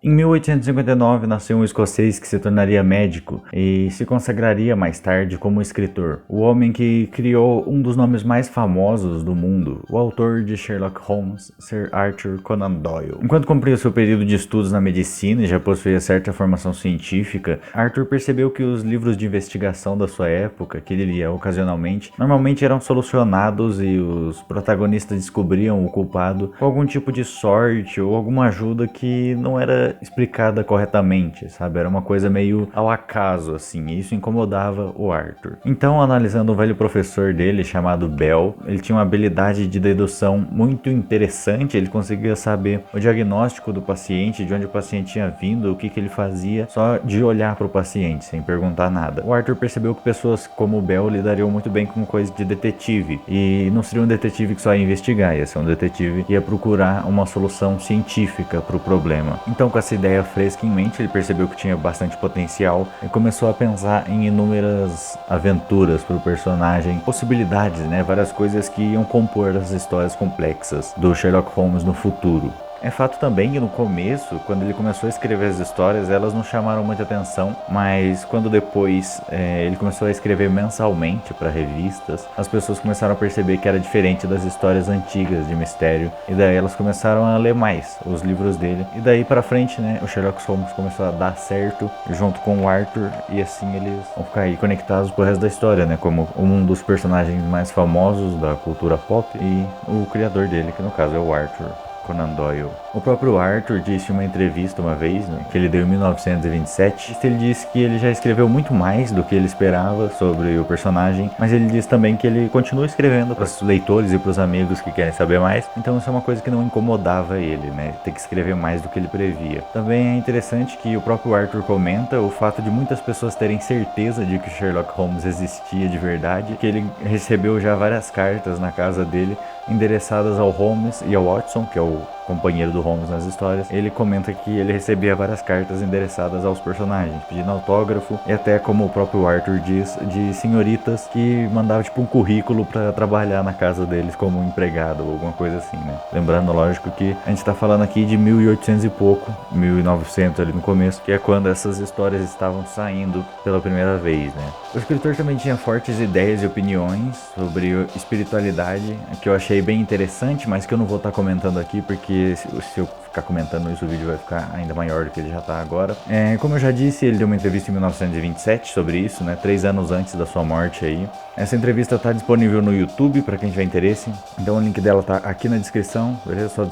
Em 1859 nasceu um escocês que se tornaria médico e se consagraria mais tarde como escritor. O homem que criou um dos nomes mais famosos do mundo, o autor de Sherlock Holmes, Sir Arthur Conan Doyle. Enquanto cumpria seu período de estudos na medicina e já possuía certa formação científica, Arthur percebeu que os livros de investigação da sua época, que ele lia ocasionalmente, normalmente eram solucionados e os protagonistas descobriam o culpado com algum tipo de sorte ou alguma ajuda que não era explicada corretamente, sabe? Era uma coisa meio ao acaso, assim, e isso incomodava o Arthur. Então, analisando um velho professor dele chamado Bell, ele tinha uma habilidade de dedução muito interessante, ele conseguia saber o diagnóstico do paciente, de onde o paciente tinha vindo, o que ele fazia, só de olhar para o paciente, sem perguntar nada. O Arthur percebeu que pessoas como o Bell lidariam muito bem com coisas de detetive, e não seria um detetive que só ia investigar, ia ser um detetive que ia procurar uma solução científica para o problema. Então, com essa ideia fresca em mente, ele percebeu que tinha bastante potencial e começou a pensar em inúmeras aventuras para o personagem, possibilidades, né, várias coisas que iam compor as histórias complexas do Sherlock Holmes no futuro. É fato também que no começo, quando ele começou a escrever as histórias, elas não chamaram muita atenção, mas quando depois ele começou a escrever mensalmente para revistas, as pessoas começaram a perceber que era diferente das histórias antigas de mistério, e daí elas começaram a ler mais os livros dele, e daí para frente, né, o Sherlock Holmes começou a dar certo junto com o Arthur, e assim eles vão ficar aí conectados pro resto da história, né, como um dos personagens mais famosos da cultura pop e o criador dele, que no caso é o Arthur Conan Doyle. O próprio Arthur disse em uma entrevista uma vez, né, que ele deu em 1927, ele disse que ele já escreveu muito mais do que ele esperava sobre o personagem, mas ele disse também que ele continua escrevendo para os leitores e para os amigos que querem saber mais, então isso é uma coisa que não incomodava ele, né, ter que escrever mais do que ele previa. Também é interessante que o próprio Arthur comenta o fato de muitas pessoas terem certeza de que Sherlock Holmes existia de verdade, que ele recebeu já várias cartas na casa dele endereçadas ao Holmes e ao Watson, que é o companheiro do Holmes nas histórias. Ele comenta que ele recebia várias cartas endereçadas aos personagens, pedindo autógrafo, e até, como o próprio Arthur diz, de senhoritas que mandavam tipo um currículo para trabalhar na casa deles como empregado ou alguma coisa assim, né? Lembrando, lógico, que a gente tá falando aqui de 1800 e pouco, 1900 ali no começo, que é quando essas histórias estavam saindo pela primeira vez, né? O escritor também tinha fortes ideias e opiniões sobre espiritualidade, que eu achei bem interessante, mas que eu não vou estar comentando aqui, porque se eu ficar comentando isso, o vídeo vai ficar ainda maior do que ele já está agora. Como eu já disse, ele deu uma entrevista em 1927 sobre isso, né, 3 anos antes da sua morte aí. Essa entrevista está disponível no YouTube para quem tiver interesse, então o link dela tá aqui na descrição, beleza? Só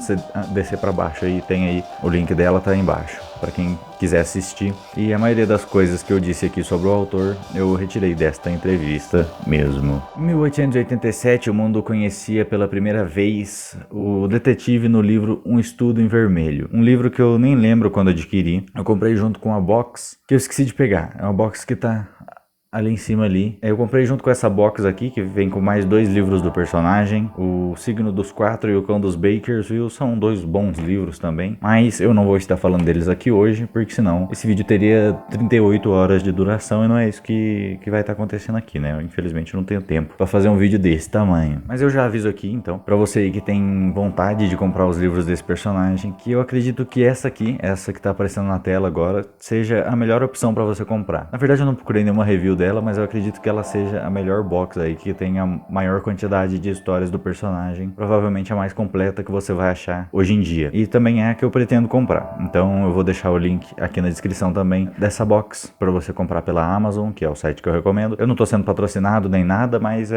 descer para baixo aí, tem aí o link dela, tá aí embaixo, para quem quiser assistir. E a maioria das coisas que eu disse aqui sobre o autor, eu retirei desta entrevista mesmo. Em 1887, o mundo conhecia pela primeira vez o detetive no livro Um Estudo em Vermelho. Um livro que eu nem lembro quando adquiri. Eu comprei junto com a box, que eu esqueci de pegar. É uma box que tá ali em cima ali. Eu comprei junto com essa box aqui, que vem com mais 2 livros do personagem. O Signo dos Quatro e o Cão dos Bakersfield são 2 bons livros também. Mas eu não vou estar falando deles aqui hoje, porque senão esse vídeo teria 38 horas de duração e não é isso que vai estar acontecendo aqui, né? Infelizmente eu não tenho tempo para fazer um vídeo desse tamanho. Mas eu já aviso aqui, então, para você aí que tem vontade de comprar os livros desse personagem, que eu acredito que essa aqui, essa que tá aparecendo na tela agora, seja a melhor opção para você comprar. Na verdade eu não procurei nenhuma review dela, mas eu acredito que ela seja a melhor box aí, que tem a maior quantidade de histórias do personagem, provavelmente a mais completa que você vai achar hoje em dia, e também é a que eu pretendo comprar. Então eu vou deixar o link aqui na descrição também dessa box para você comprar pela Amazon, que é o site que eu recomendo. Eu não tô sendo patrocinado nem nada, mas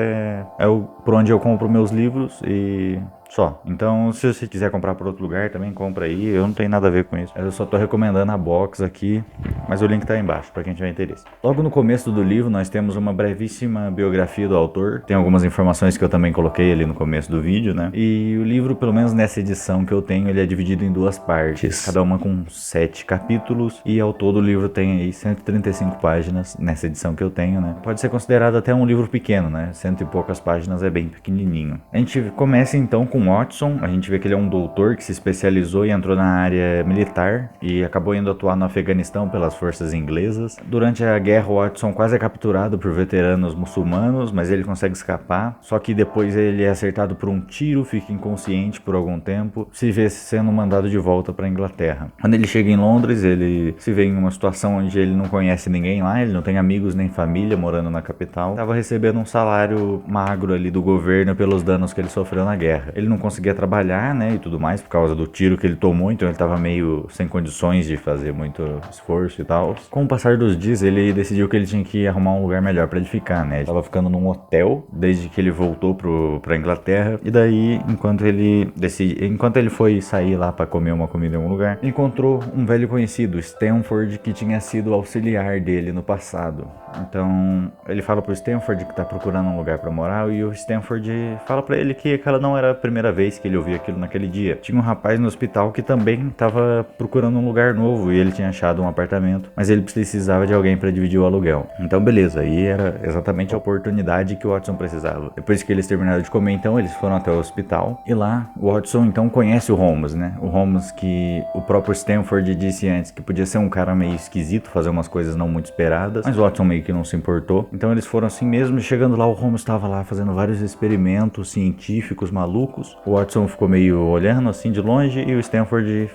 por onde eu compro meus livros e só. Então, se você quiser comprar por outro lugar, também compra aí. Eu não tenho nada a ver com isso. Eu só tô recomendando a box aqui, mas o link tá aí embaixo, pra quem tiver interesse. Logo no começo do livro, nós temos uma brevíssima biografia do autor. Tem algumas informações que eu também coloquei ali no começo do vídeo, né? E o livro, pelo menos nessa edição que eu tenho, ele é dividido em 2 partes, cada uma com 7 capítulos, e ao todo o livro tem aí 135 páginas nessa edição que eu tenho, né? Pode ser considerado até um livro pequeno, né? 100 e poucas páginas é bem pequenininho. A gente começa então com com o Watson. A gente vê que ele é um doutor que se especializou e entrou na área militar e acabou indo atuar no Afeganistão pelas forças inglesas. Durante a guerra, o Watson quase é capturado por veteranos muçulmanos, mas ele consegue escapar. Só que depois ele é acertado por um tiro, fica inconsciente por algum tempo, se vê sendo mandado de volta para a Inglaterra. Quando ele chega em Londres, ele se vê em uma situação onde ele não conhece ninguém lá, ele não tem amigos nem família morando na capital. Estava recebendo um salário magro ali do governo pelos danos que ele sofreu na guerra. Ele não conseguia trabalhar, né, e tudo mais, por causa do tiro que ele tomou, então ele estava meio sem condições de fazer muito esforço e tal. Com o passar dos dias, ele decidiu que ele tinha que arrumar um lugar melhor para ele ficar, né? Ele estava ficando num hotel desde que ele voltou pra Inglaterra, e daí, enquanto ele foi sair lá para comer uma comida em algum lugar, encontrou um velho conhecido, Stanford, que tinha sido auxiliar dele no passado. Então, ele fala pro Stanford que tá procurando um lugar pra morar, e o Stanford fala pra ele que aquela não era a primeira vez que ele ouvia aquilo naquele dia. Tinha um rapaz no hospital que também tava procurando um lugar novo, e ele tinha achado um apartamento, mas ele precisava de alguém pra dividir o aluguel. Então, beleza, aí era exatamente a oportunidade que o Watson precisava. Depois que eles terminaram de comer, então, eles foram até o hospital, e lá, o Watson, então, conhece o Holmes, né? O Holmes que o próprio Stanford disse antes que podia ser um cara meio esquisito, fazer umas coisas não muito esperadas, mas o Watson meio que não se importou. Então eles foram assim mesmo, e chegando lá, o Holmes estava lá fazendo vários experimentos científicos malucos. O Watson ficou meio olhando assim de longe, e o Stanford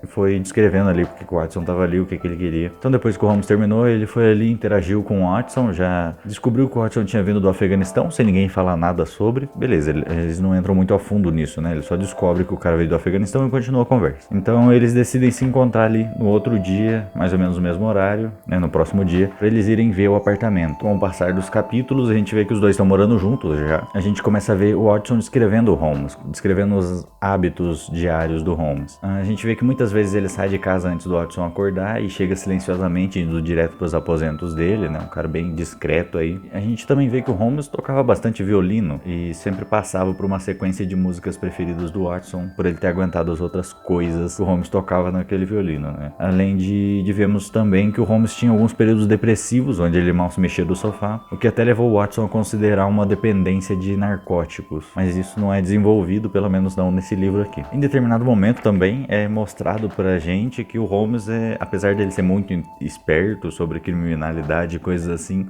foi descrevendo ali porque o Watson estava ali, o que ele queria. Então depois que o Holmes terminou, ele foi ali, interagiu com o Watson, já descobriu que o Watson tinha vindo do Afeganistão, sem ninguém falar nada sobre. Beleza, eles não entram muito a fundo nisso, né? Eles só descobrem que o cara veio do Afeganistão e continua a conversa. Então eles decidem se encontrar ali no outro dia, mais ou menos no mesmo horário, né? No próximo dia, para eles irem ver o apartamento. Com o passar dos capítulos, a gente vê que os dois estão morando juntos já. A gente começa a ver o Watson descrevendo o Holmes, descrevendo os hábitos diários do Holmes. A gente vê que muitas vezes ele sai de casa antes do Watson acordar e chega silenciosamente indo direto para os aposentos dele, né? Um cara bem discreto aí. A gente também vê que o Holmes tocava bastante violino e sempre passava por uma sequência de músicas preferidas do Watson, por ele ter aguentado as outras coisas que o Holmes tocava naquele violino, né? Além de vemos também que o Holmes tinha alguns períodos depressivos, onde ele mal se mexia do sofá, o que até levou o Watson a considerar uma dependência de narcóticos, mas isso não é desenvolvido, pelo menos não nesse livro aqui. Em determinado momento também é mostrado pra gente que o Holmes, apesar dele ser muito esperto sobre criminalidade e coisas assim,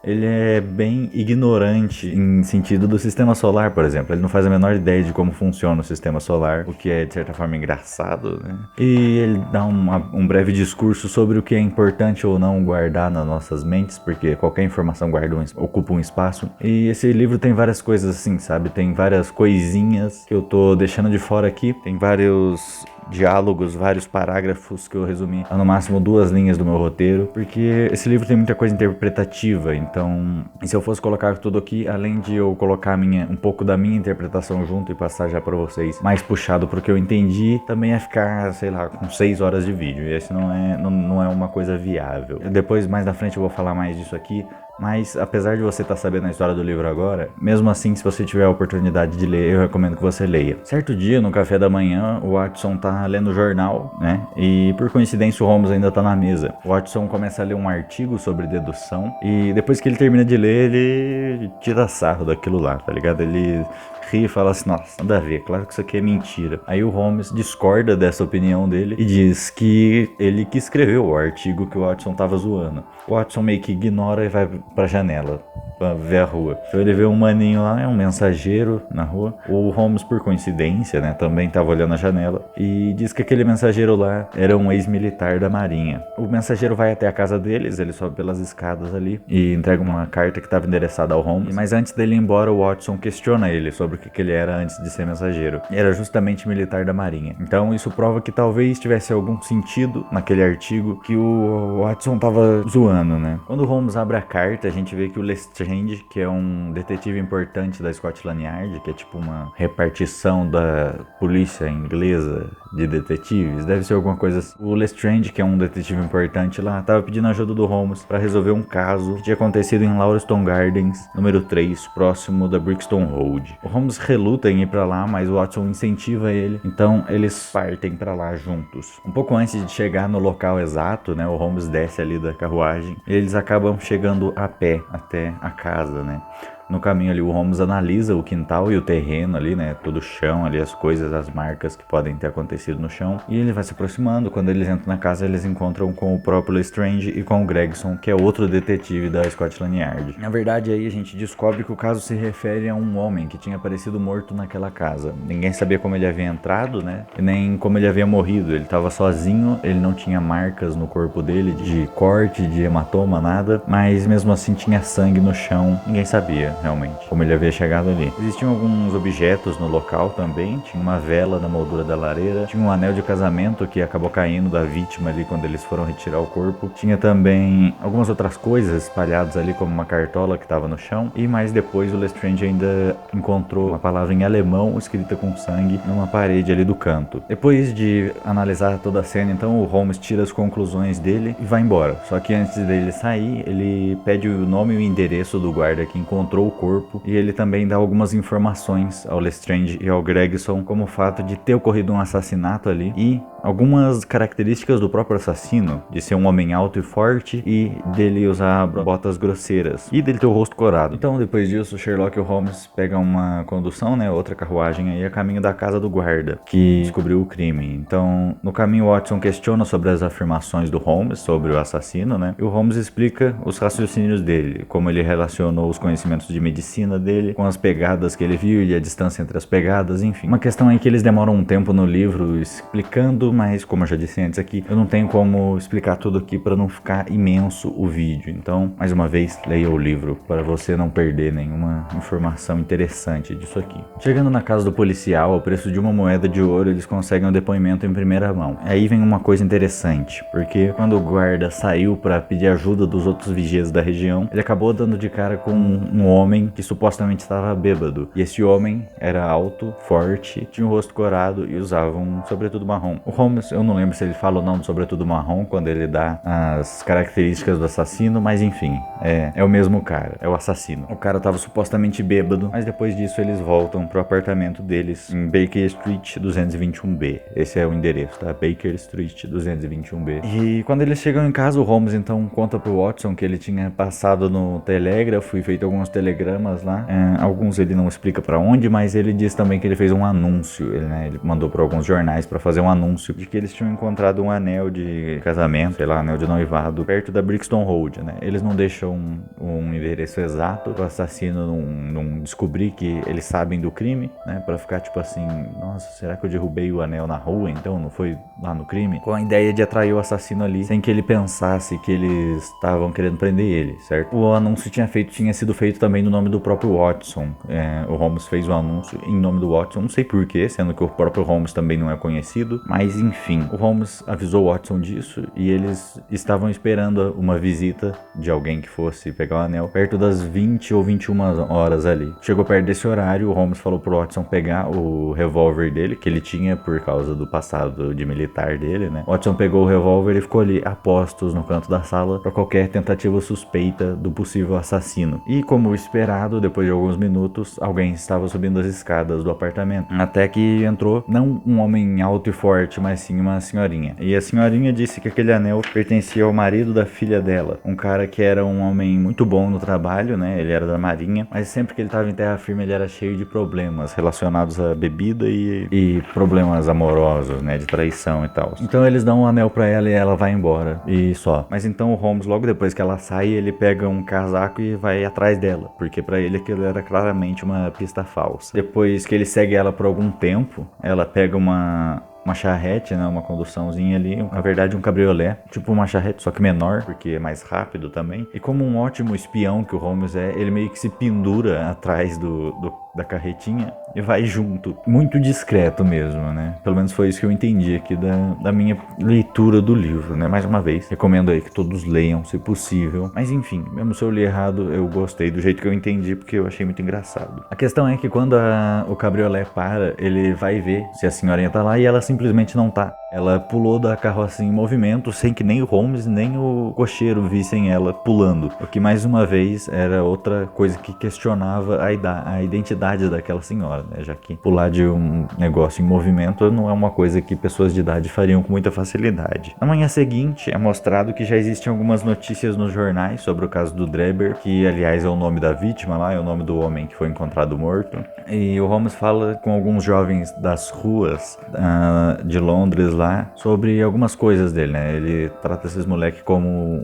ele é bem ignorante em sentido do sistema solar, por exemplo. Ele não faz a menor ideia de como funciona o sistema solar, o que é de certa forma engraçado, né? E ele dá um breve discurso sobre o que é importante ou não guardar nas nossas mentes, porque qualquer informação ocupa um espaço. E esse livro tem várias coisas assim, sabe? Tem várias coisinhas que eu tô deixando de fora aqui. Tem vários diálogos, vários parágrafos que eu resumi a no máximo 2 linhas do meu roteiro, porque esse livro tem muita coisa interpretativa. Então, se eu fosse colocar tudo aqui, além de eu colocar um pouco da minha interpretação junto e passar já pra vocês mais puxado pro que eu entendi, também ia ficar, sei lá, com 6 horas de vídeo, e esse não é uma coisa viável. Depois, mais na frente, eu vou falar mais disso aqui. Mas, apesar de você estar sabendo a história do livro agora, mesmo assim, se você tiver a oportunidade de ler, eu recomendo que você leia. Certo dia, no café da manhã, o Watson tá lendo o jornal, né? E, por coincidência, o Holmes ainda tá na mesa. O Watson começa a ler um artigo sobre dedução, e depois que ele termina de ler, ele tira sarro daquilo lá, tá ligado? Ele ri e fala assim, nossa, nada a ver, claro que isso aqui é mentira. Aí o Holmes discorda dessa opinião dele e diz que ele que escreveu o artigo que o Watson tava zoando. O Watson meio que ignora e vai pra janela pra ver a rua. Então ele vê um maninho lá, um mensageiro na rua. O Holmes, por coincidência, né, também tava olhando a janela e diz que aquele mensageiro lá era um ex-militar da Marinha. O mensageiro vai até a casa deles, ele sobe pelas escadas ali e entrega uma carta que estava endereçada ao Holmes. Mas antes dele ir embora, o Watson questiona ele sobre o que ele era antes de ser mensageiro. E era justamente militar da Marinha. Então isso prova que talvez tivesse algum sentido naquele artigo que o Watson tava zoando, né? Quando o Holmes abre a carta, a gente vê que o Lestrade, que é um detetive importante da Scotland Yard, que é tipo uma repartição da polícia inglesa de detetives, deve ser alguma coisa assim. O Lestrade, que é um detetive importante lá, tava pedindo ajuda do Holmes para resolver um caso que tinha acontecido em Lauriston Gardens, número 3, próximo da Brixton Road. O Holmes reluta em ir para lá, mas o Watson incentiva ele, então eles partem para lá juntos. Um pouco antes de chegar no local exato, né, o Holmes desce ali da carruagem e eles acabam chegando a pé até a casa, né? No caminho ali o Holmes analisa o quintal e o terreno ali, né, todo o chão ali, as coisas, as marcas que podem ter acontecido no chão. E ele vai se aproximando, quando eles entram na casa eles encontram com o próprio Lestrange e com o Gregson, que é outro detetive da Scotland Yard. Na verdade aí a gente descobre que o caso se refere a um homem que tinha aparecido morto naquela casa. Ninguém sabia como ele havia entrado, né, e nem como ele havia morrido. Ele estava sozinho, ele não tinha marcas no corpo dele de corte, de hematoma, nada, mas mesmo assim tinha sangue no chão. Ninguém sabia realmente como ele havia chegado ali. Existiam alguns objetos no local também, tinha uma vela na moldura da lareira, tinha um anel de casamento que acabou caindo da vítima ali quando eles foram retirar o corpo, tinha também algumas outras coisas espalhadas ali como uma cartola que estava no chão, e mais depois o Lestrange ainda encontrou uma palavra em alemão escrita com sangue numa parede ali do canto. Depois de analisar toda a cena, então o Holmes tira as conclusões dele e vai embora. Só que antes dele sair, ele pede o nome e o endereço do guarda que encontrou o corpo, e ele também dá algumas informações ao Lestrange e ao Gregson, como o fato de ter ocorrido um assassinato ali e algumas características do próprio assassino, de ser um homem alto e forte e dele usar botas grosseiras e dele ter o rosto corado. Então depois disso, Sherlock e o Holmes pegam uma condução, né, outra carruagem aí a caminho da casa do guarda que descobriu o crime. Então no caminho Watson questiona sobre as afirmações do Holmes sobre o assassino, né, e o Holmes explica os raciocínios dele, como ele relacionou os conhecimentos de medicina dele com as pegadas que ele viu e a distância entre as pegadas, enfim. Uma questão é que eles demoram um tempo no livro explicando, mas como eu já disse antes aqui, eu não tenho como explicar tudo aqui para não ficar imenso o vídeo. Então, mais uma vez, leia o livro para você não perder nenhuma informação interessante disso aqui. Chegando na casa do policial, ao preço de uma moeda de ouro, eles conseguem um depoimento em primeira mão. Aí vem uma coisa interessante, porque quando o guarda saiu para pedir ajuda dos outros vigias da região, ele acabou dando de cara com um homem que supostamente estava bêbado. E esse homem era alto, forte, tinha o rosto corado e usava um sobretudo marrom. O Holmes, eu não lembro se ele fala ou não do sobretudo marrom quando ele dá as características do assassino, mas enfim, é o mesmo cara, é o assassino. O cara tava supostamente bêbado, mas depois disso eles voltam pro apartamento deles em Baker Street 221B. Esse é o endereço, tá? Baker Street 221B. E quando eles chegam em casa, o Holmes então conta pro Watson que ele tinha passado no telégrafo e feito alguns telegramas lá. Alguns ele não explica pra onde, mas ele diz também que ele fez um anúncio. Ele mandou pra alguns jornais pra fazer um anúncio de que eles tinham encontrado um anel de casamento, sei lá, anel de noivado, perto da Brixton Road, né? Eles não deixam um endereço exato pro assassino não descobrir que eles sabem do crime, né? Pra ficar tipo assim, nossa, será que eu derrubei o anel na rua, então não foi lá no crime? Com a ideia de atrair o assassino ali, sem que ele pensasse que eles estavam querendo prender ele, certo? O anúncio tinha sido feito também no nome do próprio Watson. O Holmes fez o anúncio em nome do Watson, não sei porquê, sendo que o próprio Holmes também não é conhecido, mas enfim, o Holmes avisou o Watson disso e eles estavam esperando uma visita de alguém que fosse pegar o anel perto das 20 ou 21 horas ali. Chegou perto desse horário, o Holmes falou pro Watson pegar o revólver dele, que ele tinha por causa do passado de militar dele, né? O Watson pegou o revólver e ficou ali a postos no canto da sala para qualquer tentativa suspeita do possível assassino. E como esperado, depois de alguns minutos, alguém estava subindo as escadas do apartamento. Até que entrou, não um homem alto e forte, mas sim uma senhorinha. E a senhorinha disse que aquele anel pertencia ao marido da filha dela. Um cara que era um homem muito bom no trabalho, né? Ele era da marinha, mas sempre que ele estava em terra firme ele era cheio de problemas relacionados à bebida e problemas amorosos, né? De traição e tal. Então eles dão um anel pra ela e ela vai embora. E só. Mas então o Holmes, logo depois que ela sai, ele pega um casaco e vai atrás dela. Porque pra ele aquilo era claramente uma pista falsa. Depois que ele segue ela por algum tempo, ela pega uma charrete, né, uma conduçãozinha ali, na verdade um cabriolé, tipo uma charrete, só que menor, porque é mais rápido também. E como um ótimo espião que o Holmes é, ele meio que se pendura atrás da carretinha e vai junto. Muito discreto mesmo, né? Pelo menos foi isso que eu entendi aqui da minha leitura do livro, né? Mais uma vez, recomendo aí que todos leiam, se possível. Mas enfim, mesmo se eu li errado, eu gostei do jeito que eu entendi, porque eu achei muito engraçado. A questão é que quando o cabriolé para, ele vai ver se a senhorinha tá lá e ela simplesmente não tá. Ela pulou da carroça em movimento sem que nem o Holmes nem o cocheiro vissem ela pulando. O que mais uma vez era outra coisa que questionava a identidade daquela senhora, né? Já que pular de um negócio em movimento não é uma coisa que pessoas de idade fariam com muita facilidade. Na manhã seguinte é mostrado que já existem algumas notícias nos jornais sobre o caso do Drebber, que aliás é o nome da vítima lá, é o nome do homem que foi encontrado morto. E o Holmes fala com alguns jovens das ruas de Londres lá sobre algumas coisas dele, né? Ele trata esses moleques como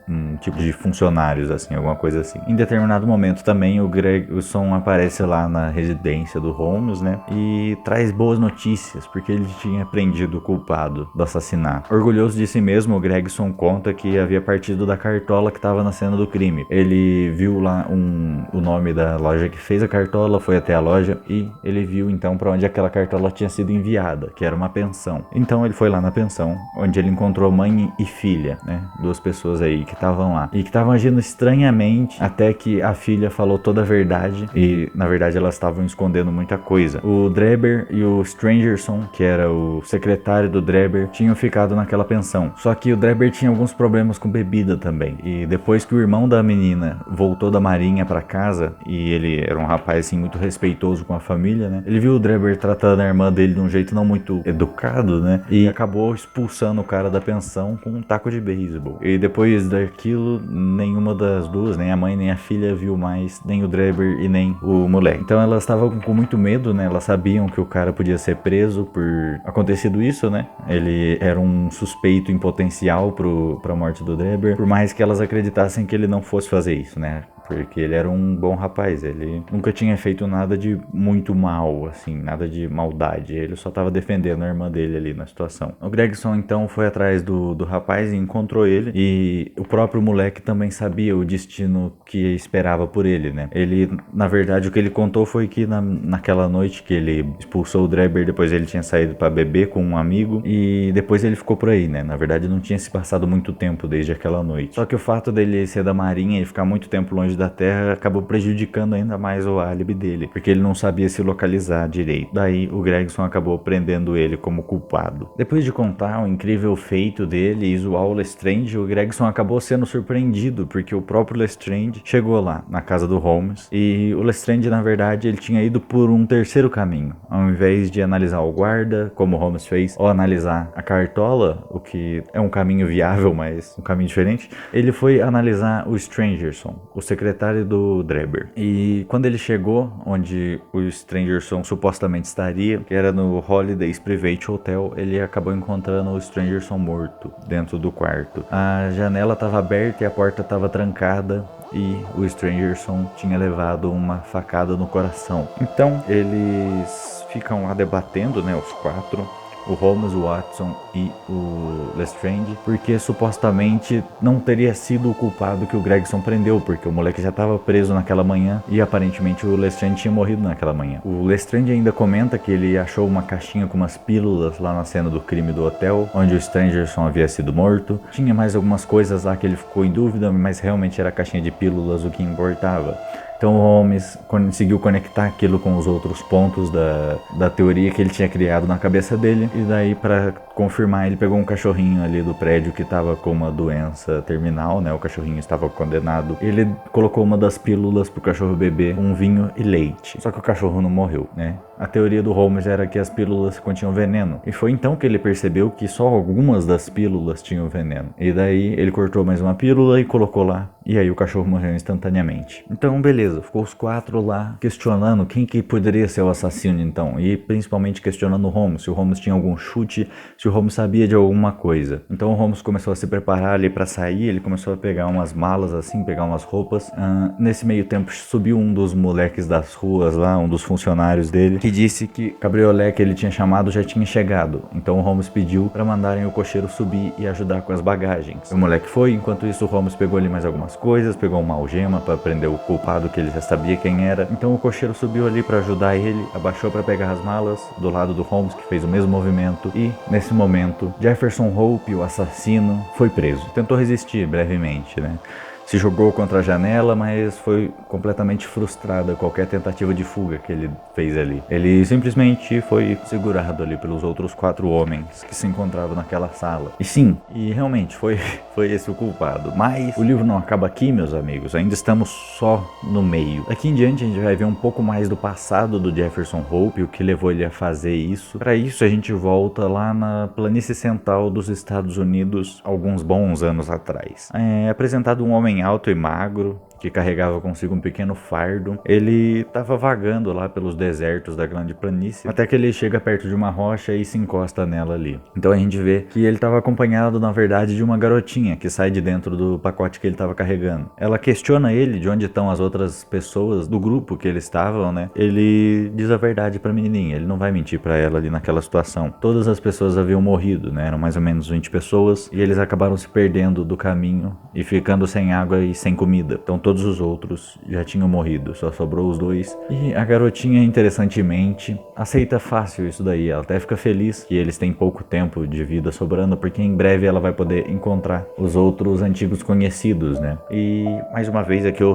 um tipo de funcionários, assim, alguma coisa assim. Em determinado momento também o Gregson aparece lá na residência do Holmes, né? E traz boas notícias, porque ele tinha prendido o culpado do assassinato. Orgulhoso de si mesmo, o Gregson conta que havia partido da cartola que estava na cena do crime. Ele viu lá o nome da loja que fez a cartola, foi até a loja e ele viu então para onde aquela cartola tinha sido enviada, que era uma pensão. Então ele foi lá na pensão, onde ele encontrou mãe e filha, né? Duas pessoas aí que estavam lá e que estavam agindo estranhamente, até que a filha falou toda a verdade e na verdade elas estavam escondendo muita coisa. O Drebber e o Strangerson, que era o secretário do Drebber, tinham ficado naquela pensão. Só que o Drebber tinha alguns problemas com bebida também. E depois que o irmão da menina voltou da marinha para casa, e ele era um rapaz assim muito respeitoso com a família, né? Ele viu o Drebber tratando a irmã dele de um jeito não muito educado, né? E acabou expulsando o cara da pensão com um taco de beisebol. E depois daquilo, nenhuma das duas, nem a mãe nem a filha, viu mais nem o Drebber e nem o moleque. Então elas estavam com muito medo, né? Elas sabiam que o cara podia ser preso por acontecido isso, né? Ele era um suspeito em potencial pra morte do Drebber, por mais que elas acreditassem que ele não fosse fazer isso, né? Porque ele era um bom rapaz, ele nunca tinha feito nada de muito mal, assim, nada de maldade. Ele só tava defendendo a irmã dele ali na situação. O Gregson então foi atrás do rapaz e encontrou ele. E o próprio moleque também sabia o destino que esperava por ele, né? Ele, na verdade, o que ele contou foi que naquela noite que ele expulsou o Drebber, depois ele tinha saído pra beber com um amigo e depois ele ficou por aí, né? Na verdade, não tinha se passado muito tempo desde aquela noite. Só que o fato dele ser da marinha e ficar muito tempo longe da terra acabou prejudicando ainda mais o álibi dele, porque ele não sabia se localizar direito. Daí o Gregson acabou prendendo ele como culpado. Depois de contar o incrível feito dele e zoar o Lestrange, o Gregson acabou sendo surpreendido, porque o próprio Lestrange chegou lá na casa do Holmes e o Lestrange, na verdade, ele tinha ido por um terceiro caminho. Ao invés de analisar o guarda, como o Holmes fez, ou analisar a cartola, o que é um caminho viável, mas um caminho diferente, ele foi analisar o Strangerson, o secretário do Drebber. E quando ele chegou onde o Strangerson supostamente estaria, que era no Holidays Private Hotel, ele acabou encontrando o Strangerson morto dentro do quarto. A janela estava aberta e a porta estava trancada e o Strangerson tinha levado uma facada no coração. Então eles ficam lá debatendo, né, os quatro, o Holmes, o Watson e o Lestrange, porque supostamente não teria sido o culpado que o Gregson prendeu, porque o moleque já estava preso naquela manhã e aparentemente o Lestrange tinha morrido naquela manhã. O Lestrange ainda comenta que ele achou uma caixinha com umas pílulas lá na cena do crime do hotel, onde o Strangerson havia sido morto. Tinha mais algumas coisas lá que ele ficou em dúvida, mas realmente era a caixinha de pílulas o que importava. Então o Holmes conseguiu conectar aquilo com os outros pontos da teoria que ele tinha criado na cabeça dele. E daí, para confirmar, ele pegou um cachorrinho ali do prédio que estava com uma doença terminal, né? O cachorrinho estava condenado. Ele colocou uma das pílulas pro cachorro beber com vinho e leite. Só que o cachorro não morreu, né? A teoria do Holmes era que as pílulas continham veneno. E foi então que ele percebeu que só algumas das pílulas tinham veneno. E daí ele cortou mais uma pílula e colocou lá. E aí o cachorro morreu instantaneamente. Então, beleza. Ficou os quatro lá questionando quem que poderia ser o assassino então. E principalmente questionando o Holmes. Se o Holmes tinha algum chute, se o Holmes sabia de alguma coisa. Então o Holmes começou a se preparar ali pra sair. Ele começou a pegar umas malas assim, pegar umas roupas. Nesse meio tempo subiu um dos moleques das ruas lá, um dos funcionários dele, que disse que o cabriolé que ele tinha chamado já tinha chegado. Então o Holmes pediu pra mandarem o cocheiro subir e ajudar com as bagagens. O moleque foi, enquanto isso o Holmes pegou ali mais algumas coisas, pegou uma algema pra prender o culpado que ele já sabia quem era. Então o cocheiro subiu ali pra ajudar ele, abaixou pra pegar as malas do lado do Holmes, que fez o mesmo movimento, e nesse momento Jefferson Hope, o assassino, foi preso. Tentou resistir brevemente, né? se jogou contra a janela, mas foi completamente frustrada qualquer tentativa de fuga que ele fez ali. Ele simplesmente foi segurado ali pelos outros 4 homens que se encontravam naquela sala. E sim, e realmente foi esse o culpado. Mas o livro não acaba aqui, meus amigos, ainda estamos só no meio. Daqui em diante a gente vai ver um pouco mais do passado do Jefferson Hope, o que levou ele a fazer isso. Para isso a gente volta lá na planície central dos Estados Unidos, alguns bons anos atrás. É apresentado um homem alto e magro, que carregava consigo um pequeno fardo. Ele estava vagando lá pelos desertos da grande planície, até que ele chega perto de uma rocha e se encosta nela ali. Então a gente vê que ele estava acompanhado, na verdade, de uma garotinha que sai de dentro do pacote que ele estava carregando. Ela questiona ele de onde estão as outras pessoas do grupo que eles estavam, né? Ele diz a verdade pra menininha, ele não vai mentir pra ela ali naquela situação. Todas as pessoas haviam morrido, né? Eram mais ou menos 20 pessoas e eles acabaram se perdendo do caminho e ficando sem água e sem comida. Então todos os outros já tinham morrido, só sobrou os 2. E a garotinha, interessantemente, aceita fácil isso daí. Ela até fica feliz que eles têm pouco tempo de vida sobrando, porque em breve ela vai poder encontrar os outros antigos conhecidos, né? E mais uma vez aqui eu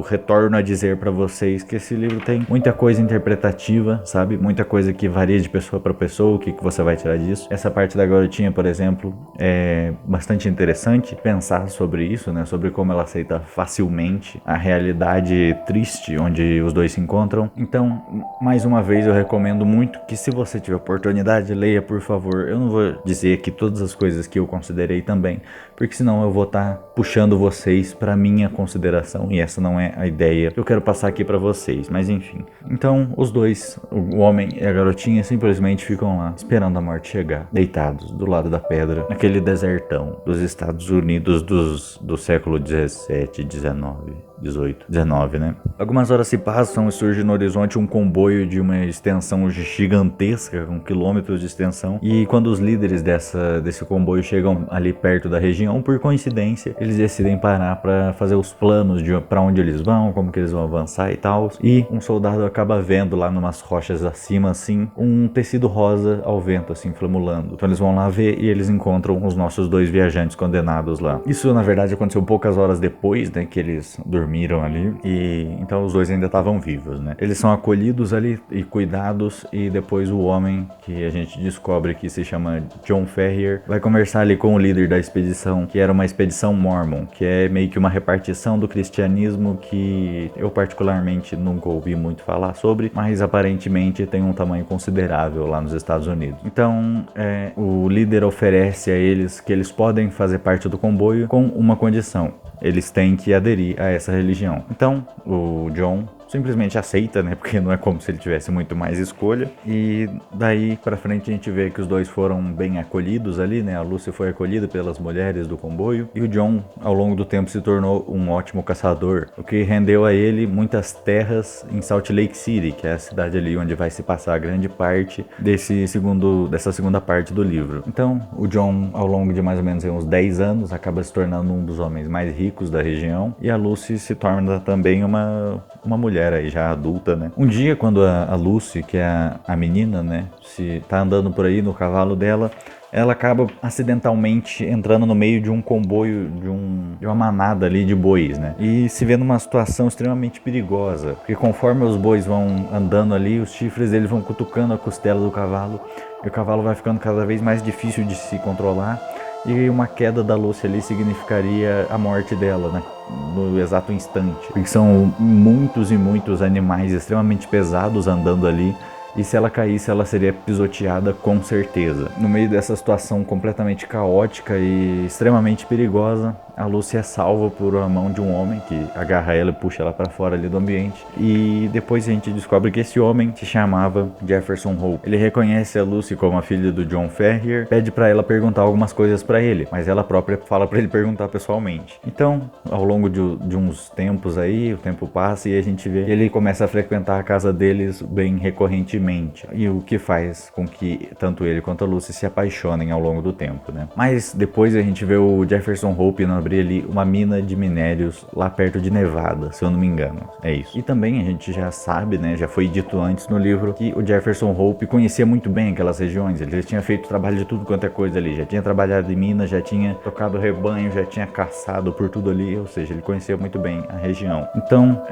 retorno a dizer pra vocês que esse livro tem muita coisa interpretativa, sabe? Muita coisa que varia de pessoa pra pessoa, o que você vai tirar disso. Essa parte da garotinha, por exemplo, é bastante interessante pensar sobre isso, né? Sobre como ela aceita facilmente a realidade triste onde os 2 se encontram. Então, mais uma vez, eu recomendo muito que, se você tiver oportunidade, leia, por favor. Eu não vou dizer aqui todas as coisas que eu considerei também, porque senão eu vou estar puxando vocês para minha consideração, e essa não é a ideia que eu quero passar aqui para vocês, mas enfim. Então, os 2, o homem e a garotinha, simplesmente ficam lá, esperando a morte chegar, deitados do lado da pedra, naquele desertão dos Estados Unidos do século 17, 19, 18, 19, né? Algumas horas se passam e surge no horizonte um comboio de uma extensão gigantesca, com quilômetros de extensão. E quando os líderes desse comboio chegam ali perto da região, por coincidência, eles decidem parar para fazer os planos de para onde eles vão, como que eles vão avançar e tal. E um soldado acaba vendo lá numas rochas acima, assim, um tecido rosa ao vento, assim, flamulando. Então eles vão lá ver e eles encontram os nossos 2 viajantes condenados lá. Isso, na verdade, aconteceu poucas horas depois, né, que eles dormiram ali, e então os 2 ainda estavam vivos, né? Eles são acolhidos ali e cuidados, e depois o homem, que a gente descobre que se chama John Ferrier, vai conversar ali com o líder da expedição, que era uma expedição Mormon, que é meio que uma repartição do cristianismo que eu particularmente nunca ouvi muito falar sobre, mas aparentemente tem um tamanho considerável lá nos Estados Unidos. Então, o líder oferece a eles que eles podem fazer parte do comboio com uma condição: eles têm que aderir a essa religião. Então, o John simplesmente aceita, né? Porque não é como se ele tivesse muito mais escolha. E daí pra frente a gente vê que os 2 foram bem acolhidos ali, né? A Lucy foi acolhida pelas mulheres do comboio. E o John, ao longo do tempo, se tornou um ótimo caçador, o que rendeu a ele muitas terras em Salt Lake City, que é a cidade ali onde vai se passar a grande parte dessa segunda parte do livro. Então, o John, ao longo de mais ou menos uns 10 anos, acaba se tornando um dos homens mais ricos da região. E a Lucy se torna também uma mulher aí já adulta, né? Um dia, quando a Lucy, que é a menina, né, se tá andando por aí no cavalo dela, ela acaba acidentalmente entrando no meio de um comboio, de uma manada ali de bois, né? E se vê numa situação extremamente perigosa, porque conforme os bois vão andando ali, os chifres deles vão cutucando a costela do cavalo, e o cavalo vai ficando cada vez mais difícil de se controlar. E uma queda da Lucy ali significaria a morte dela, né? No exato instante. Porque são muitos e muitos animais extremamente pesados andando ali. E se ela caísse, ela seria pisoteada com certeza. No meio dessa situação completamente caótica e extremamente perigosa, a Lucy é salva por a mão de um homem que agarra ela e puxa ela pra fora ali do ambiente. E depois a gente descobre que esse homem se chamava Jefferson Hope. Ele reconhece a Lucy como a filha do John Ferrier, pede pra ela perguntar algumas coisas pra ele, mas ela própria fala pra ele perguntar pessoalmente. Então, ao longo de uns tempos aí, o tempo passa e a gente vê que ele começa a frequentar a casa deles bem recorrentemente. E o que faz com que tanto ele quanto a Lucy se apaixonem ao longo do tempo, né? Mas depois a gente vê o Jefferson Hope na abrir ali uma mina de minérios lá perto de Nevada, se eu não me engano. É isso. E também a gente já sabe, né, já foi dito antes no livro, que o Jefferson Hope conhecia muito bem aquelas regiões. Ele já tinha feito trabalho de tudo quanto é coisa ali. Já tinha trabalhado em minas, já tinha tocado rebanho, já tinha caçado por tudo ali. Ou seja, ele conhecia muito bem a região. Então,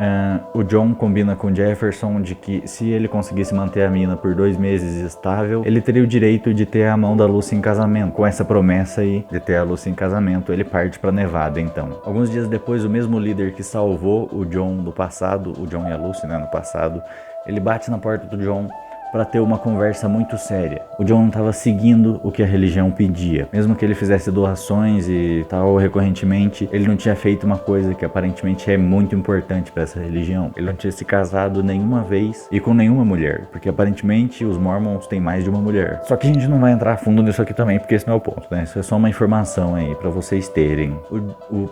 o John combina com o Jefferson de que se ele conseguisse manter a mina por 2 meses estável, ele teria o direito de ter a mão da Lucy em casamento. Com essa promessa aí de ter a Lucy em casamento, ele parte para Nevada então. Alguns dias depois, o mesmo líder que salvou o John do passado, o John e a Lucy, né, no passado, ele bate na porta do John para ter uma conversa muito séria. O John não estava seguindo o que a religião pedia. Mesmo que ele fizesse doações e tal recorrentemente, ele não tinha feito uma coisa que aparentemente é muito importante para essa religião. Ele não tinha se casado nenhuma vez e com nenhuma mulher, porque aparentemente os Mormons têm mais de uma mulher. Só que a gente não vai entrar a fundo nisso aqui também, porque esse não é o ponto, né? Isso é só uma informação aí para vocês terem.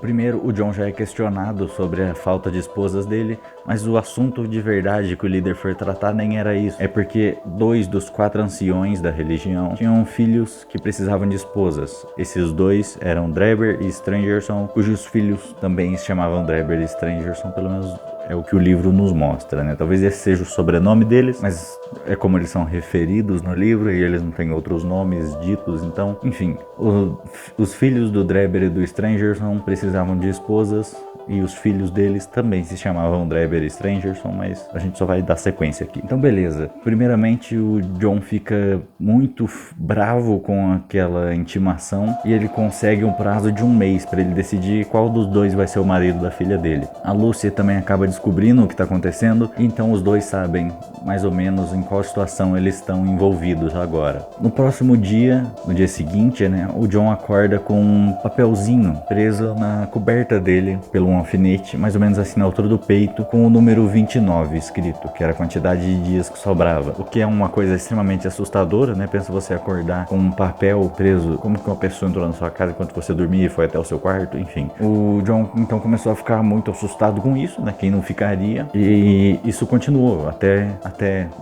Primeiro, o John já é questionado sobre a falta de esposas dele, mas o assunto de verdade que o líder foi tratar nem era isso. É porque 2 dos 4 anciões da religião tinham filhos que precisavam de esposas. Esses 2 eram Dreber e Strangerson, cujos filhos também se chamavam Dreber e Strangerson, pelo menos é o que o livro nos mostra, né? Talvez esse seja o sobrenome deles, mas é como eles são referidos no livro e eles não têm outros nomes ditos, então, enfim, os filhos do Dreber e do Strangerson precisavam de esposas. E os filhos deles também se chamavam Dreber e Strangerson, mas a gente só vai dar sequência aqui. Então beleza, primeiramente o John fica muito bravo com aquela intimação e ele consegue um prazo de 1 mês para ele decidir qual dos 2 vai ser o marido da filha dele. A Lucy também acaba descobrindo o que está acontecendo, então os 2 sabem mais ou menos em qual situação eles estão envolvidos agora. No próximo dia, no dia seguinte, né, o John acorda com um papelzinho preso na coberta dele pelo um alfinete, mais ou menos assim na altura do peito, com o número 29 escrito, que era a quantidade de dias que sobrava. O que é uma coisa extremamente assustadora, né? Pensa você acordar com um papel preso, como que uma pessoa entrou na sua casa enquanto você dormia e foi até o seu quarto, enfim. O John então começou a ficar muito assustado com isso, né? Quem não ficaria? E isso continuou até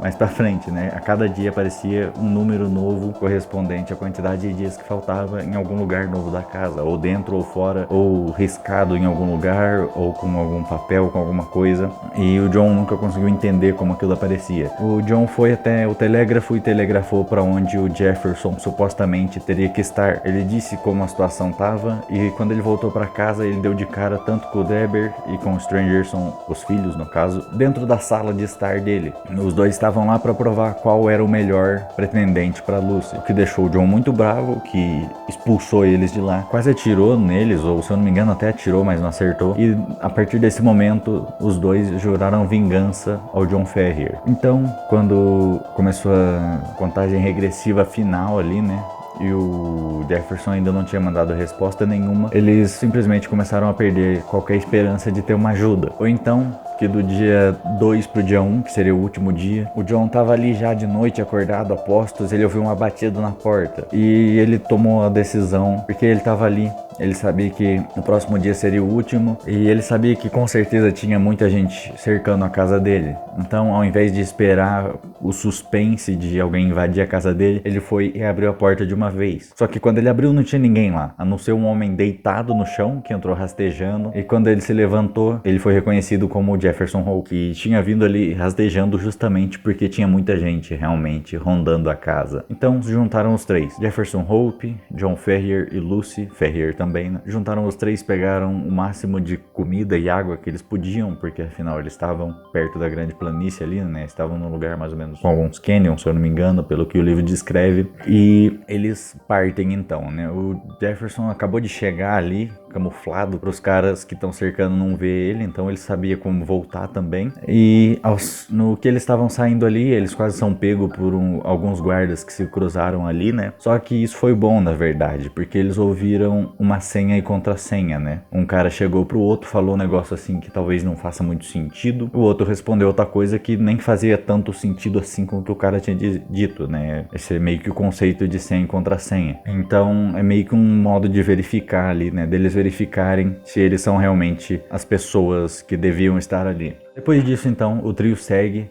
mais pra frente, né? A cada dia aparecia um número novo correspondente à quantidade de dias que faltava em algum lugar novo da casa, ou dentro ou fora, ou riscado em algum lugar, ou com algum papel, com alguma coisa, e o John nunca conseguiu entender como aquilo aparecia. O John foi até o telégrafo e telegrafou para onde o Jefferson supostamente teria que estar. Ele disse como a situação estava e quando ele voltou para casa ele deu de cara tanto com o Dreber e com o Strangerson, os filhos no caso, dentro da sala de estar dele. Os 2 estavam lá para provar qual era o melhor pretendente para Lucy, o que deixou o John muito bravo, que expulsou eles de lá, quase atirou neles, ou se eu não me engano até atirou, mas não acertou. E a partir desse momento, os 2 juraram vingança ao John Ferrier. Então, quando começou a contagem regressiva final ali, né? E o Jefferson ainda não tinha mandado resposta nenhuma, eles simplesmente começaram a perder qualquer esperança de ter uma ajuda. Ou então, que do dia 2 pro dia 1, que seria o último dia, o John tava ali já de noite acordado a postos, ele ouviu uma batida na porta e ele tomou a decisão, porque ele tava ali, ele sabia que no próximo dia seria o último e ele sabia que com certeza tinha muita gente cercando a casa dele. Então, ao invés de esperar o suspense de alguém invadir a casa dele, ele foi e abriu a porta de uma vez. Só que quando ele abriu não tinha ninguém lá, a não ser um homem deitado no chão que entrou rastejando, e quando ele se levantou, ele foi reconhecido como Jefferson Hope, que tinha vindo ali rastejando justamente porque tinha muita gente realmente rondando a casa. Então se juntaram os 3, Jefferson Hope, John Ferrier e Lucy Ferrier também, né? Juntaram os 3, pegaram o máximo de comida e água que eles podiam, porque afinal eles estavam perto da grande planície ali, né? Estavam num lugar mais ou menos com alguns canyons, se eu não me engano, pelo que o livro descreve, e eles partem então, né? O Jefferson acabou de chegar ali, camuflado, para os caras que estão cercando não ver ele, então ele sabia como voltar também. E no que eles estavam saindo ali, eles quase são pegos por alguns guardas que se cruzaram ali, né? Só que isso foi bom, na verdade, porque eles ouviram uma senha e contrassenha, né? Um cara chegou pro outro, falou um negócio assim que talvez não faça muito sentido, o outro respondeu outra coisa que nem fazia tanto sentido assim com o que o cara tinha dito, né? Esse é meio que o conceito de senha e contrassenha. Então é meio que um modo de verificar ali, né? Deles verificarem se eles são realmente as pessoas que deviam estar ali. Depois disso, então, o trio segue,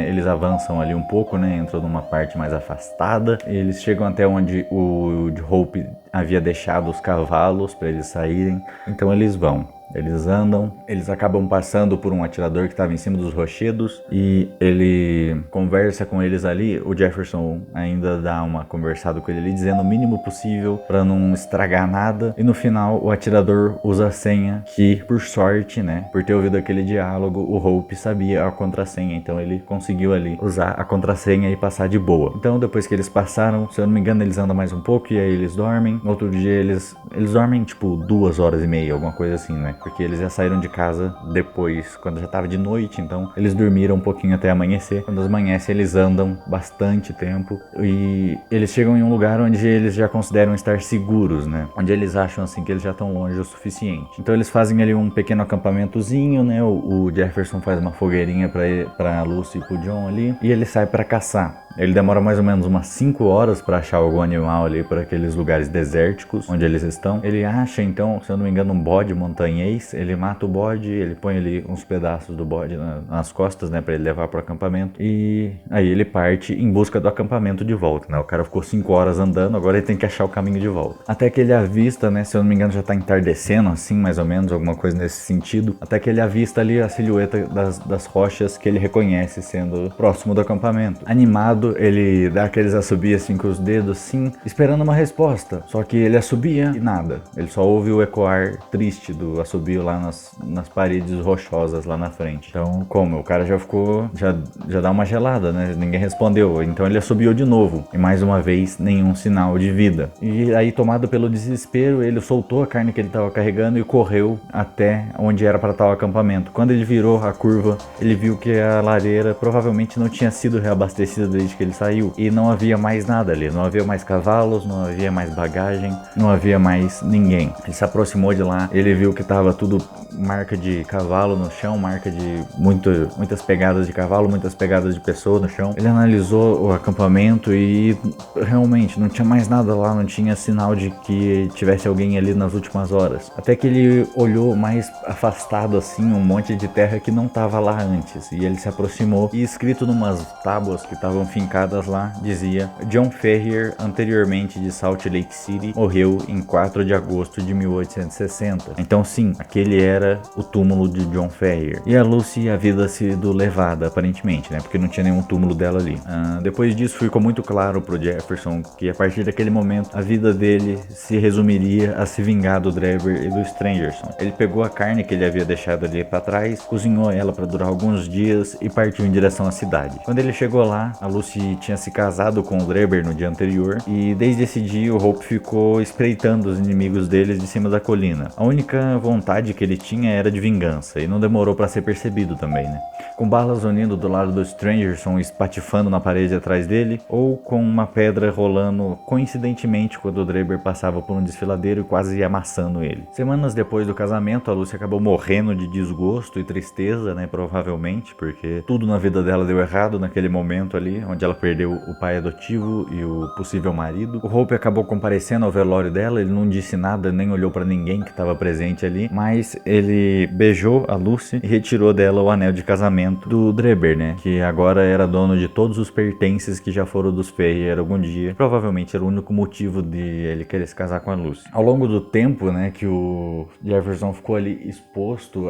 eles avançam ali um pouco, né, entram numa parte mais afastada, eles chegam até onde o Hope havia deixado os cavalos para eles saírem, então eles vão. Eles andam, eles acabam passando por um atirador que estava em cima dos rochedos e ele conversa com eles ali. O Jefferson ainda dá uma conversada com ele ali, dizendo o mínimo possível para não estragar nada. E no final, o atirador usa a senha que, por sorte, né, por ter ouvido aquele diálogo, o Hope sabia a contrassenha. Então ele conseguiu ali usar a contrassenha e passar de boa. Então depois que eles passaram, se eu não me engano, eles andam mais um pouco e aí eles dormem. No outro dia eles dormem tipo 2h30, alguma coisa assim, né? Porque eles já saíram de casa depois, quando já tava de noite, então eles dormiram um pouquinho até amanhecer. Quando amanhece, eles andam bastante tempo e eles chegam em um lugar onde eles já consideram estar seguros, né? Onde eles acham assim que eles já estão longe o suficiente. Então eles fazem ali um pequeno acampamentozinho, né? O Jefferson faz uma fogueirinha pra Lucy e pro John ali e ele sai pra caçar. Ele demora mais ou menos umas 5 horas para achar algum animal ali por aqueles lugares desérticos onde eles estão. Ele acha então, se eu não me engano, um bode montanhês. Ele mata o bode, ele põe ali uns pedaços do bode nas costas, né, para ele levar pro acampamento. E aí ele parte em busca do acampamento de volta, né? O cara ficou 5 horas andando, agora ele tem que achar o caminho de volta. Até que ele avista, né, se eu não me engano, já tá entardecendo assim, mais ou menos, alguma coisa nesse sentido. Até que ele avista ali a silhueta das rochas que ele reconhece sendo próximo do acampamento. Animado, ele dá aqueles assobios assim com os dedos, assim, esperando uma resposta. Só que ele assobia e nada. Ele só ouve o ecoar triste do assobio lá nas paredes rochosas lá na frente. Então, como? O cara já ficou, já dá uma gelada, né? Ninguém respondeu. Então ele assobiou de novo. E mais uma vez, nenhum sinal de vida. E aí, tomado pelo desespero, ele soltou a carne que ele estava carregando e correu até onde era para estar o acampamento. Quando ele virou a curva, ele viu que a lareira provavelmente não tinha sido reabastecida desde que ele saiu e não havia mais nada ali, não havia mais cavalos, não havia mais bagagem, não havia mais ninguém. Ele se aproximou de lá, ele viu que tava tudo marca de cavalo no chão, marca de muitas pegadas de cavalo, muitas pegadas de pessoa no chão. Ele analisou o acampamento e realmente não tinha mais nada lá, não tinha sinal de que tivesse alguém ali nas últimas horas. Até que ele olhou mais afastado assim, um monte de terra que não tava lá antes, e ele se aproximou e escrito numas tábuas que estavam fincadas lá, dizia: John Ferrier, anteriormente de Salt Lake City, morreu em 4 de agosto de 1860. Então sim, aquele era o túmulo de John Ferrier. E a Lucy havia sido levada, aparentemente, né? Porque não tinha nenhum túmulo dela ali. Depois disso, ficou muito claro pro Jefferson que a partir daquele momento, a vida dele se resumiria a se vingar do Drebber e do Strangerson. Ele pegou a carne que ele havia deixado ali para trás, cozinhou ela para durar alguns dias e partiu em direção à cidade. Quando ele chegou lá, a Lucy tinha se casado com o Drebber no dia anterior e desde esse dia o Hope ficou espreitando os inimigos deles de cima da colina. A única vontade que ele tinha era de vingança e não demorou para ser percebido também, né? Com balas unindo do lado do Strangerson espatifando na parede atrás dele, ou com uma pedra rolando coincidentemente quando o Drebber passava por um desfiladeiro e quase ia amassando ele. Semanas depois do casamento, a Lucy acabou morrendo de desgosto e tristeza, né? Provavelmente, porque tudo na vida dela deu errado naquele momento ali, onde ela perdeu o pai adotivo e o possível marido. O Hope acabou comparecendo ao velório dela, ele não disse nada, nem olhou pra ninguém que estava presente ali, mas ele beijou a Lucy e retirou dela o anel de casamento do Drebber, né? Que agora era dono de todos os pertences que já foram dos Ferrier algum dia. Provavelmente era o único motivo de ele querer se casar com a Lucy. Ao longo do tempo, né, que o Jefferson ficou ali exposto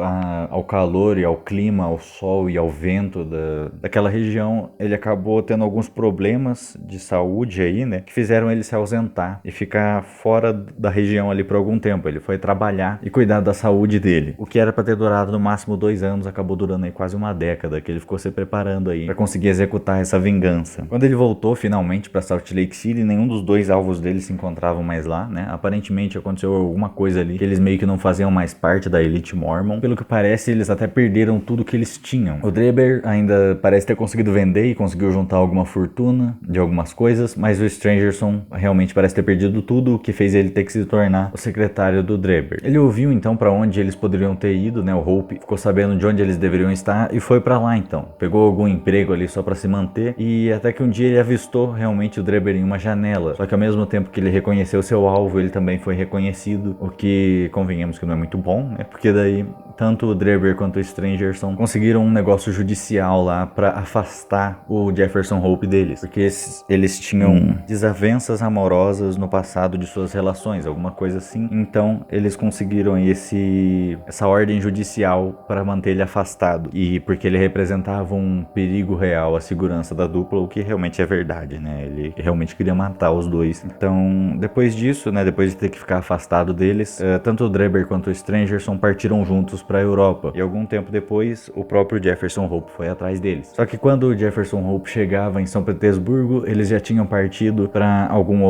ao calor e ao clima, ao sol e ao vento daquela região, ele acabou tendo alguns problemas de saúde aí, né, que fizeram ele se ausentar e ficar fora da região ali por algum tempo. Ele foi trabalhar e cuidar da saúde dele. O que era para ter durado no máximo 2 anos, acabou durando aí quase uma década, que ele ficou se preparando aí para conseguir executar essa vingança. Quando ele voltou finalmente para Salt Lake City, nenhum dos dois alvos dele se encontravam mais lá, né? Aparentemente aconteceu alguma coisa ali, que eles meio que não faziam mais parte da elite Mormon. Pelo que parece, eles até perderam tudo que eles tinham. O Drebber ainda parece ter conseguido vender e conseguiu juntar alguma fortuna de algumas coisas, mas o Strangerson realmente parece ter perdido tudo, o que fez ele ter que se tornar o secretário do Drebber. Ele ouviu então para onde eles poderiam ter ido, né? O Hope ficou sabendo de onde eles deveriam estar e foi para lá então. Pegou algum emprego ali só para se manter e até que um dia ele avistou realmente o Drebber em uma janela. Só que ao mesmo tempo que ele reconheceu seu alvo, ele também foi reconhecido, o que convenhamos que não é muito bom, né? Porque daí tanto o Drebber quanto o Strangerson conseguiram um negócio judicial lá pra afastar o Jefferson Hope deles, porque eles tinham desavenças amorosas no passado de suas relações, alguma coisa assim. Então eles conseguiram essa ordem judicial para manter ele afastado, e porque ele representava um perigo real à segurança da dupla, o que realmente é verdade, né? Ele realmente queria matar os dois. Então, depois disso, né, depois de ter que ficar afastado deles, tanto o Drebber quanto o Strangerson partiram juntos para a Europa. E algum tempo depois, o próprio Jefferson Hope foi atrás deles. Só que quando o Jefferson Hope chegava em São Petersburgo, eles já tinham partido para alguma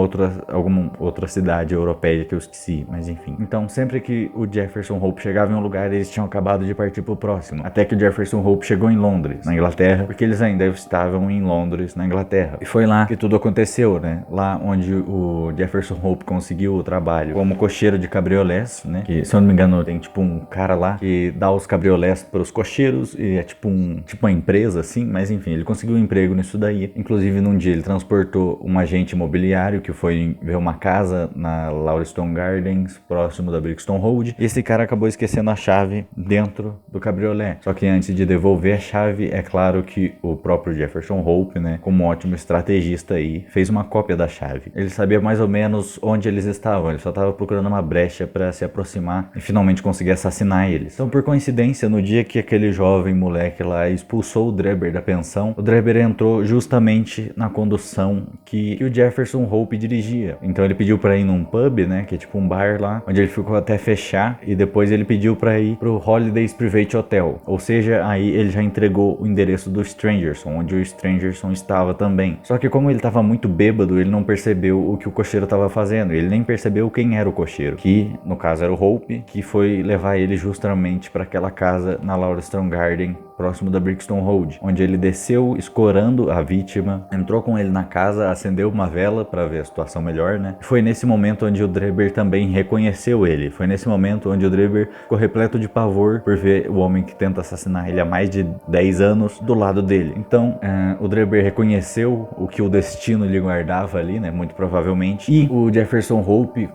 outra cidade europeia que eu esqueci, mas enfim. Então, sempre que o Jefferson Hope chegava em um lugar, eles tinham acabado de partir pro próximo. Até que o Jefferson Hope chegou em Londres, na Inglaterra, porque eles ainda estavam em Londres, na Inglaterra. E foi lá que tudo aconteceu, né? Lá onde o Jefferson Hope conseguiu o trabalho como cocheiro de cabriolés, né? Que, se eu não me engano, tem tipo um cara lá que dá os cabriolés pros cocheiros e é tipo uma empresa assim, mas enfim, ele conseguiu um emprego nisso daí. Inclusive, num dia ele transportou um agente imobiliário que foi ver uma casa na Lauriston Gardens, próximo da Brixton Road. E esse cara acabou esquecendo a chave dentro do cabriolé. Só que antes de devolver a chave, é claro que o próprio Jefferson Hope, né, como um ótimo estrategista aí, fez uma cópia da chave. Ele sabia mais ou menos onde eles estavam, ele só estava procurando uma brecha para se aproximar e finalmente conseguir assassinar eles. Então, por coincidência, no dia que aquele jovem moleque lá expulsou o Drebber da pensão, o Drebber entrou justamente na condução que o Jefferson Hope dirigia. Então ele pediu para ir num pub, né, que é tipo um bar lá, onde ele ficou até fechar, e depois ele pediu para ir pro Holidays Private Hotel. Ou seja, aí ele já entregou o endereço do Strangerson, onde o Strangerson estava também. Só que como ele estava muito bêbado, ele não percebeu o que o cocheiro estava fazendo. Ele nem percebeu quem era o cocheiro, que no caso era o Hope, que foi levar ele justamente para aquela casa na Lauriston Garden, próximo da Brixton Road, onde ele desceu escorando a vítima, entrou com ele na casa, acendeu uma vela para ver a situação melhor, né? Foi nesse momento onde o Drebber também reconheceu ele. Foi nesse momento onde o Drebber ficou repleto de pavor por ver o homem que tenta assassinar ele há mais de 10 anos do lado dele. Então, o Drebber reconheceu o que o destino lhe guardava ali, né? Muito provavelmente. E o Jefferson Hope,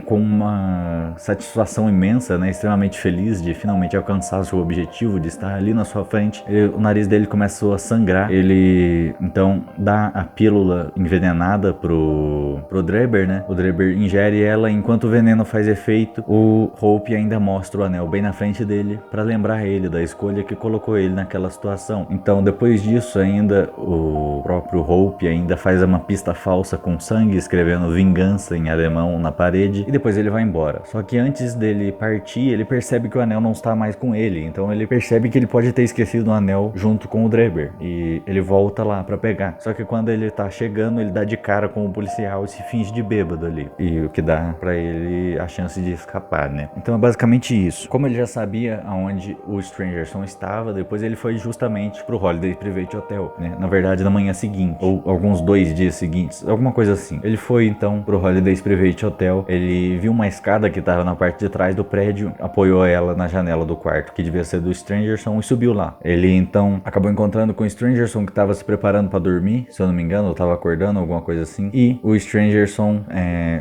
com uma satisfação imensa, né? Extremamente feliz de finalmente alcançar seu objetivo, de estar ali na sua frente, o nariz dele começou a sangrar. Ele então dá a pílula envenenada pro Drebber, né? O Drebber ingere ela, enquanto o veneno faz efeito, o Hope ainda mostra o anel bem na frente dele para lembrar ele da escolha que colocou ele naquela situação. Então, depois disso ainda, o próprio Hope ainda faz uma pista falsa com sangue, escrevendo vingança em alemão na parede, e depois ele vai embora. Só que antes dele partir, ele percebe que o anel não está mais com ele. Então ele percebe que ele pode ter esquecido o anel junto com o Drebber, e ele volta lá pra pegar. Só que quando ele tá chegando, ele dá de cara com o policial e se finge de bêbado ali, e o que dá pra ele a chance de escapar, né? Então é basicamente isso. Como ele já sabia aonde o Strangerson estava, depois ele foi justamente pro Holiday Private Hotel, né? Na verdade, na manhã seguinte, ou alguns 2 dias seguintes, alguma coisa assim. Ele foi então pro Holiday Private Hotel, ele viu uma escada que tava na parte de trás do prédio, apoiou ela na janela do quarto, que devia ser do Strangerson, e subiu lá. Ele então acabou encontrando com o Strangerson, que estava se preparando para dormir, se eu não me engano, ou estava acordando, alguma coisa assim. E o Strangerson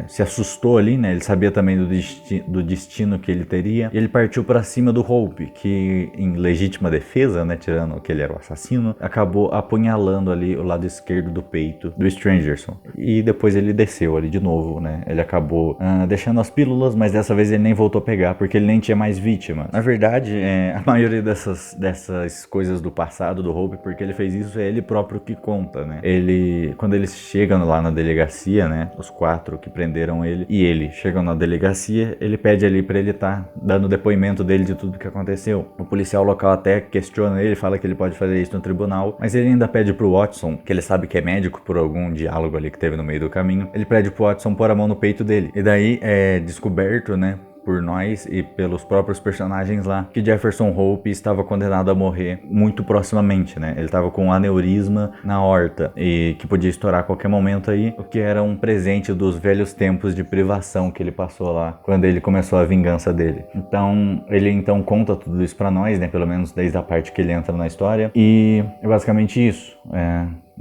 se assustou ali, né? Ele sabia também do destino que ele teria. E ele partiu para cima do Hope, que em legítima defesa, né? Tirando que ele era o assassino, acabou apunhalando ali o lado esquerdo do peito do Strangerson. E depois ele desceu ali de novo, né? Ele acabou deixando as pílulas, mas dessa vez ele nem voltou a pegar, porque ele nem tinha mais vítima. Na verdade, a maioria dessas coisas do passado do Hope, porque ele fez isso, é ele próprio que conta, né? Quando eles chegam lá na delegacia, né? Os 4 que prenderam ele e ele chegam na delegacia, ele pede ali pra ele dando o depoimento dele de tudo que aconteceu. O policial local até questiona ele, fala que ele pode fazer isso no tribunal, mas ele ainda pede pro Watson, que ele sabe que é médico por algum diálogo ali que teve no meio do caminho, ele pede pro Watson pôr a mão no peito dele. E daí é descoberto, né, por nós e pelos próprios personagens lá, que Jefferson Hope estava condenado a morrer muito proximamente, né? Ele estava com um aneurisma na aorta e que podia estourar a qualquer momento aí, o que era um presente dos velhos tempos de privação que ele passou lá, quando ele começou a vingança dele. Então, ele então conta tudo isso pra nós, né? Pelo menos desde a parte que ele entra na história, e é basicamente isso.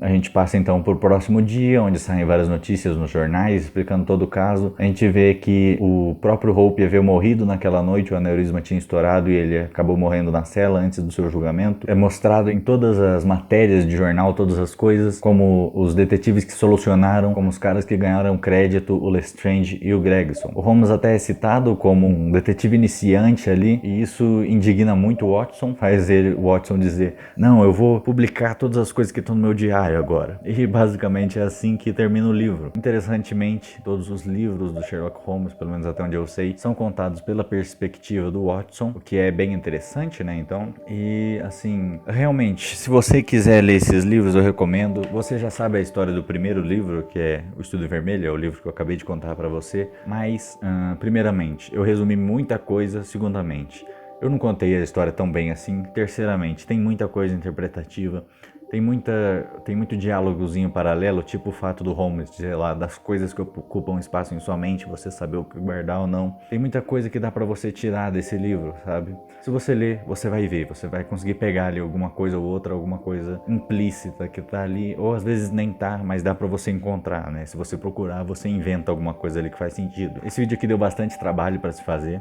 A gente passa então pro próximo dia, onde saem várias notícias nos jornais explicando todo o caso. A gente vê que o próprio Hope havia morrido naquela noite, o aneurisma tinha estourado e ele acabou morrendo na cela antes do seu julgamento. É mostrado em todas as matérias de jornal, todas as coisas, como os detetives que solucionaram, como os caras que ganharam crédito, o Lestrange e o Gregson. O Holmes até é citado como um detetive iniciante ali, e isso indigna muito o Watson, faz o Watson dizer: não, eu vou publicar todas as coisas que estão no meu diário agora. E basicamente é assim que termina o livro. Interessantemente, todos os livros do Sherlock Holmes, pelo menos até onde eu sei, são contados pela perspectiva do Watson, o que é bem interessante, né, então. E assim, realmente, se você quiser ler esses livros, eu recomendo. Você já sabe a história do primeiro livro, que é O Estudo Vermelho, é o livro que eu acabei de contar pra você, mas, primeiramente, eu resumi muita coisa, segundamente, eu não contei a história tão bem assim. Terceiramente, tem muita coisa interpretativa. Tem muito diálogozinho paralelo, tipo o fato do Holmes, sei lá, das coisas que ocupam espaço em sua mente, você saber o que guardar ou não. Tem muita coisa que dá pra você tirar desse livro, sabe? Se você ler, você vai ver, você vai conseguir pegar ali alguma coisa ou outra, alguma coisa implícita que tá ali, ou às vezes nem tá, mas dá pra você encontrar, né? Se você procurar, você inventa alguma coisa ali que faz sentido. Esse vídeo aqui deu bastante trabalho pra se fazer.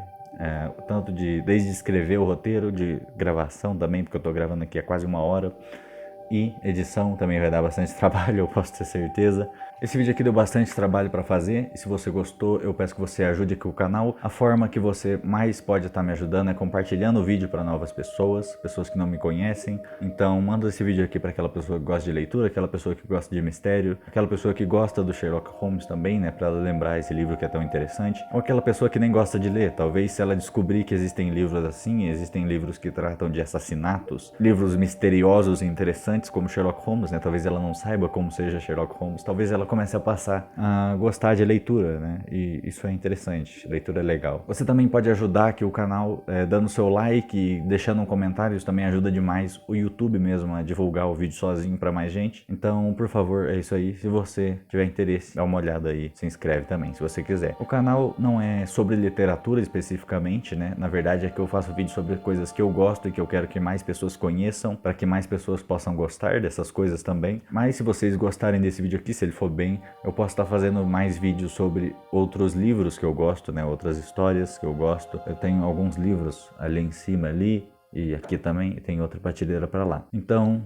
Tanto desde escrever o roteiro, de gravação também, porque eu tô gravando aqui há quase 1 hora, e edição também vai dar bastante trabalho, eu posso ter certeza. Esse vídeo aqui deu bastante trabalho para fazer, e se você gostou, eu peço que você ajude aqui o canal. A forma que você mais pode estar me ajudando é compartilhando o vídeo para novas pessoas, pessoas que não me conhecem. Então manda esse vídeo aqui para aquela pessoa que gosta de leitura, aquela pessoa que gosta de mistério, aquela pessoa que gosta do Sherlock Holmes também, né, para ela lembrar esse livro que é tão interessante. Ou aquela pessoa que nem gosta de ler, talvez se ela descobrir que existem livros assim, existem livros que tratam de assassinatos, livros misteriosos e interessantes como Sherlock Holmes, né, talvez ela não saiba como seja Sherlock Holmes, talvez ela comece a passar a gostar de leitura, né? E isso é interessante, leitura é legal. Você também pode ajudar aqui o canal dando seu like e deixando um comentário, isso também ajuda demais o YouTube mesmo a divulgar o vídeo sozinho para mais gente. Então, por favor, é isso aí. Se você tiver interesse, dá uma olhada aí, se inscreve também, se você quiser. O canal não é sobre literatura especificamente, né? Na verdade é que eu faço vídeos sobre coisas que eu gosto e que eu quero que mais pessoas conheçam, para que mais pessoas possam gostar dessas coisas também. Mas se vocês gostarem desse vídeo aqui, se ele for bem, eu posso estar fazendo mais vídeos sobre outros livros que eu gosto, né? Outras histórias que eu gosto. Eu tenho alguns livros ali em cima ali e aqui também, e tem outra prateleira para lá. Então,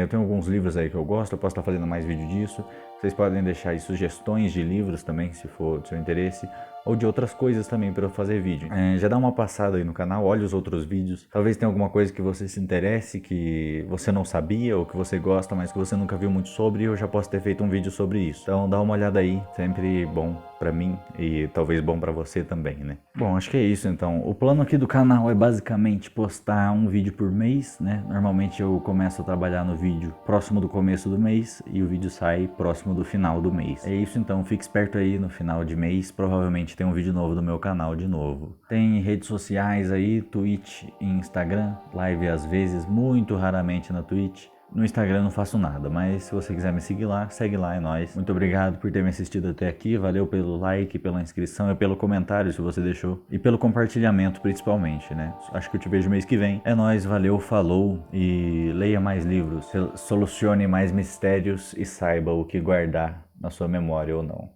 eu tenho alguns livros aí que eu gosto, eu posso estar fazendo mais vídeo disso. Vocês podem deixar aí sugestões de livros também, se for do seu interesse, ou de outras coisas também para eu fazer vídeo. Já dá uma passada aí no canal, olha os outros vídeos. Talvez tenha alguma coisa que você se interesse, que você não sabia, ou que você gosta, mas que você nunca viu muito sobre, e eu já posso ter feito um vídeo sobre isso. Então dá uma olhada aí, sempre bom pra mim e talvez bom pra você também, né? Bom, acho que é isso então. O plano aqui do canal é basicamente postar um vídeo por mês, né? Normalmente eu começo a trabalhar no vídeo próximo do começo do mês e o vídeo sai próximo do final do mês. É isso então, fique esperto aí, no final de mês provavelmente tem um vídeo novo do meu canal de novo. Tem redes sociais aí, Twitch e Instagram, live às vezes, muito raramente na Twitch. No Instagram eu não faço nada, mas se você quiser me seguir lá, segue lá, é nóis. Muito obrigado por ter me assistido até aqui, valeu pelo like, pela inscrição e pelo comentário se você deixou. E pelo compartilhamento principalmente, né? Acho que eu te vejo mês que vem. É nóis, valeu, falou e leia mais livros, solucione mais mistérios e saiba o que guardar na sua memória ou não.